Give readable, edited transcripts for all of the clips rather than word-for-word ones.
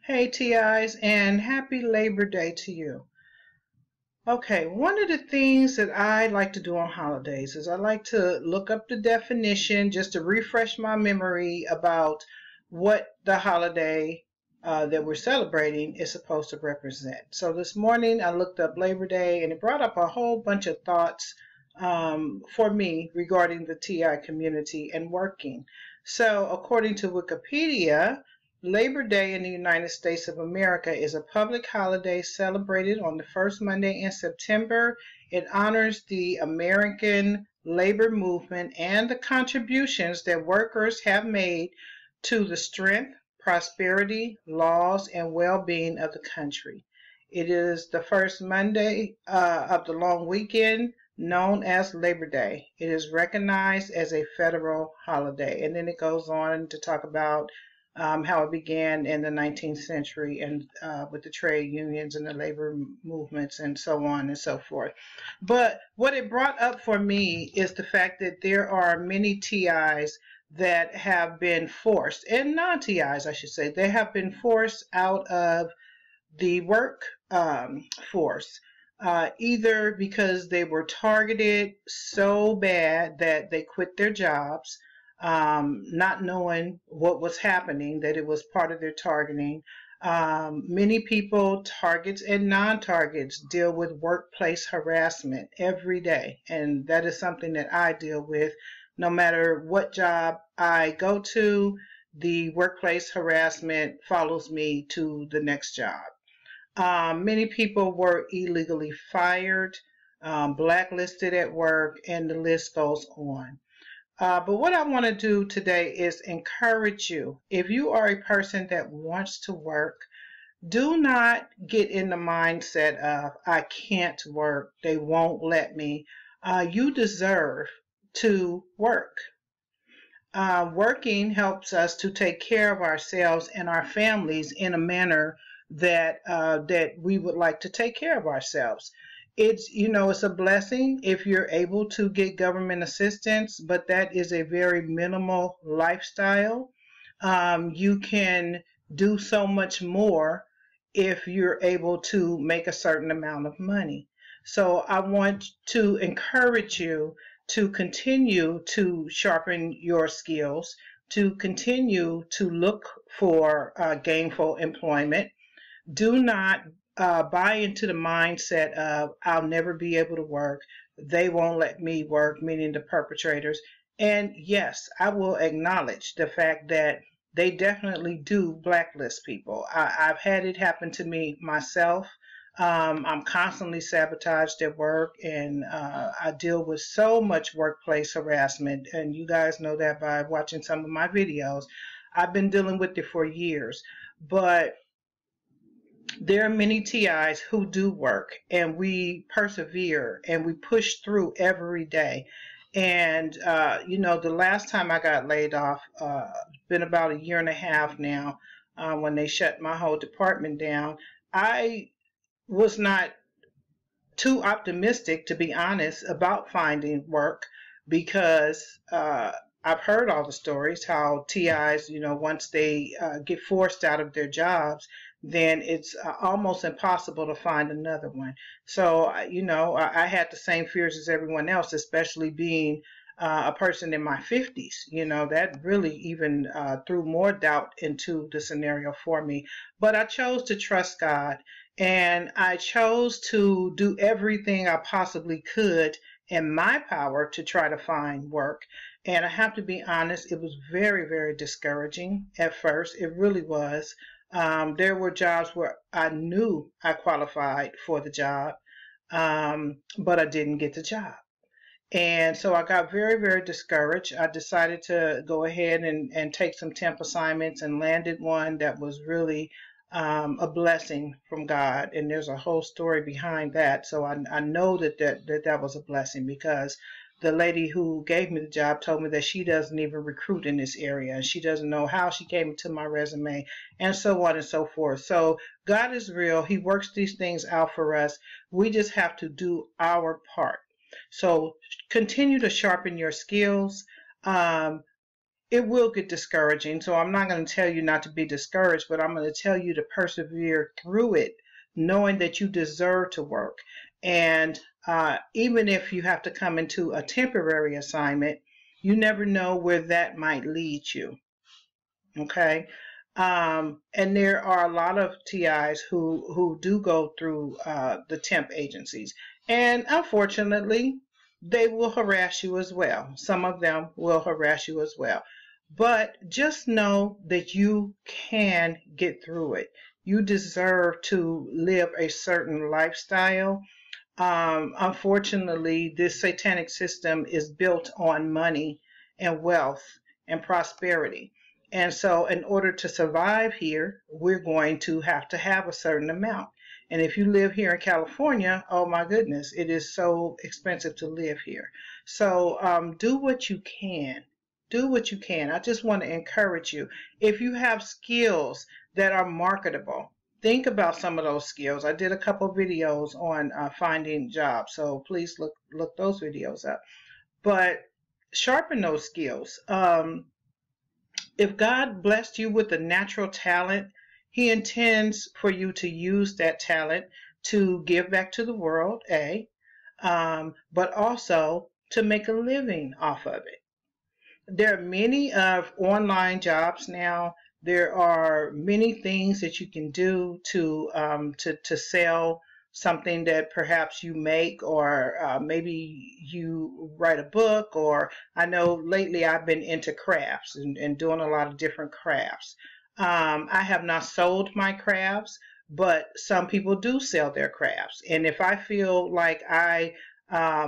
Hey TIs, and happy Labor Day to you. Okay, one of the things that I like to do on holidays is I like to look up the definition just to refresh my memory about what the holiday that we're celebrating is supposed to represent. So this morning I looked up Labor Day and it brought up a whole bunch of thoughts for me regarding the TI community and working. So according to Wikipedia, Labor Day in the United States of America is a public holiday celebrated on the first Monday in September. It honors the American labor movement and the contributions that workers have made to the strength, prosperity, laws, and well-being of the country. It is the first Monday of the long weekend known as Labor Day. It is recognized as a federal holiday. And then it goes on to talk about how it began in the 19th century and with the trade unions and the labor movements and so on and so forth. But what it brought up for me is the fact that there are many TIs that have been forced, and non-TIs I should say, they have been forced out of the work force. Either because they were targeted so bad that they quit their jobs, not knowing what was happening, that it was part of their targeting. Many people, targets and non-targets, deal with workplace harassment every day, and that is something that I deal with. No matter what job I go to, the workplace harassment follows me to the next job. Many people were illegally fired, blacklisted at work, and the list goes on. But what I want to do today is encourage you. If you are a person that wants to work, do not get in the mindset of, I can't work, they won't let me. You deserve to work. Working helps us to take care of ourselves and our families in a manner that we would like to take care of ourselves. It's a blessing if you're able to get government assistance, but that is a very minimal lifestyle. You can do so much more if you're able to make a certain amount of money. So I want to encourage you to continue to sharpen your skills, to continue to look for gainful employment. Do not buy into the mindset of, I'll never be able to work, they won't let me work, meaning the perpetrators. And yes, I will acknowledge the fact that they definitely do blacklist people. I've had it happen to me myself. I'm constantly sabotaged at work, and I deal with so much workplace harassment, and you guys know that by watching some of my videos. I've been dealing with it for years, but there are many TIs who do work, and we persevere and we push through every day. And the last time I got laid off, been about a year and a half now, when they shut my whole department down. I was not too optimistic, to be honest, about finding work because I've heard all the stories how TIs, once they get forced out of their jobs, then it's almost impossible to find another one. So, I had the same fears as everyone else, especially being a person in my 50s. That really even threw more doubt into the scenario for me. But I chose to trust God, and I chose to do everything I possibly could in my power to try to find work. And I have to be honest, it was very, very discouraging at first. It really was. There were jobs where I knew I qualified for the job, but I didn't get the job. And so I got very, very discouraged. I decided to go ahead and take some temp assignments and landed one that was really a blessing from God. And there's a whole story behind that. So I know that was a blessing, because the lady who gave me the job told me that she doesn't even recruit in this area, and she doesn't know how she came into my resume, and so on and so forth. So God is real. He works these things out for us. We just have to do our part. So continue to sharpen your skills. it will get discouraging. So I'm not going to tell you not to be discouraged, but I'm going to tell you to persevere through it, knowing that you deserve to work. And even if you have to come into a temporary assignment, you never know where that might lead you. Okay. And there are a lot of TIs who do go through the temp agencies. And unfortunately, they will harass you as well. Some of them will harass you as well. But just know that you can get through it. You deserve to live a certain lifestyle. Unfortunately, this satanic system is built on money and wealth and prosperity. And so, in order to survive here, we're going to have a certain amount. And if you live here in California, oh my goodness, it is so expensive to live here. So, do what you can. Do what you can. I just want to encourage you. If you have skills that are marketable, think about some of those skills. I did a couple videos on finding jobs, so please look those videos up. But sharpen those skills. If God blessed you with a natural talent, He intends for you to use that talent to give back to the world, but also to make a living off of it. There are many of online jobs now. There are many things that you can do to sell something that perhaps you make, or maybe you write a book. Or I know lately I've been into crafts and doing a lot of different crafts. I have not sold my crafts, but some people do sell their crafts. And if I feel like I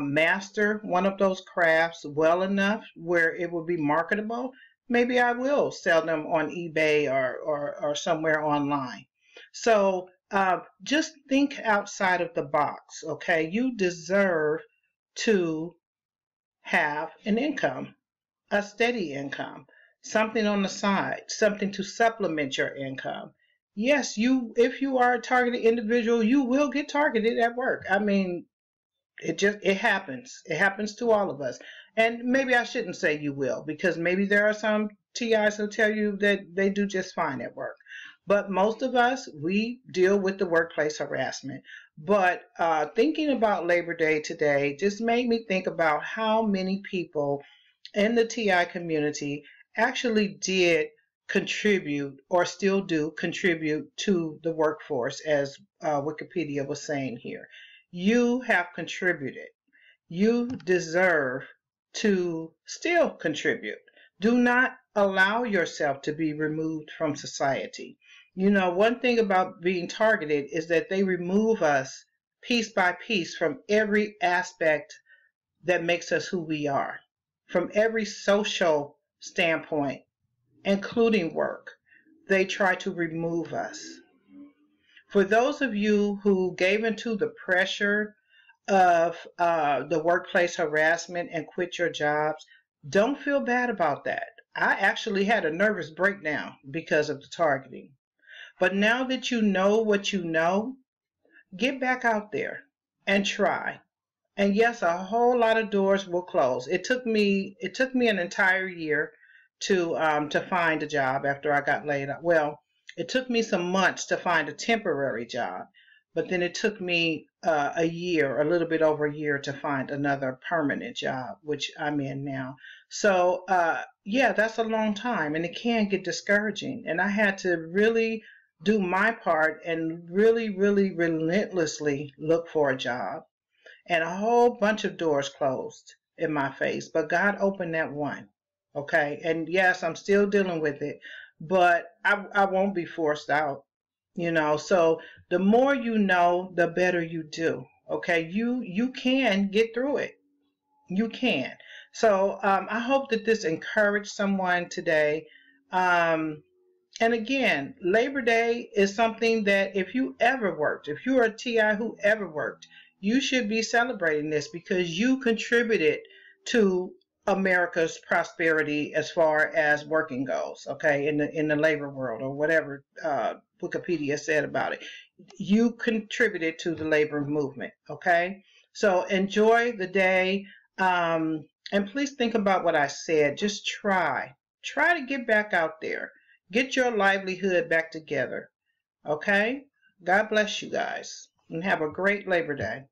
master one of those crafts well enough where it will be marketable, maybe I will sell them on eBay or somewhere online. So just think outside of the box, okay? You deserve to have an income, a steady income, something on the side, something to supplement your income. Yes, if you are a targeted individual, you will get targeted at work. I mean, it happens. It happens to all of us. And maybe I shouldn't say you will, because maybe there are some TIs who tell you that they do just fine at work. But most of us, we deal with the workplace harassment. But thinking about Labor Day today just made me think about how many people in the TI community actually did contribute, or still do contribute, to the workforce, as Wikipedia was saying here. You have contributed. You deserve to still contribute. Do not allow yourself to be removed from society. You know, one thing about being targeted is that they remove us piece by piece from every aspect that makes us who we are, from every social standpoint, including work. They try to remove us. For those of you who gave into the pressure of the workplace harassment and quit your jobs, don't feel bad about that. I actually had a nervous breakdown because of the targeting. But now that you know what you know, get back out there and try. And yes, a whole lot of doors will close. It took me an entire year to find a job after I got laid off. Well, it took me some months to find a temporary job, but then it took me a year, a little bit over a year, to find another permanent job, which I'm in now. So yeah, that's a long time, and it can get discouraging. And I had to really do my part and really, really relentlessly look for a job, and a whole bunch of doors closed in my face. But God opened that one. Okay. And yes, I'm still dealing with it, but I won't be forced out, you know. So the more you know, the better you do. Okay. You can get through it. You can. So I hope that this encouraged someone today. And again, Labor Day is something that if you ever worked, if you're a TI who ever worked, you should be celebrating this, because you contributed to America's prosperity as far as working goes, okay, in the labor world, or whatever Wikipedia said about it. You contributed to the labor movement, okay? So enjoy the day, and please think about what I said. Just try. Try to get back out there. Get your livelihood back together. Okay? God bless you guys. And have a great Labor Day.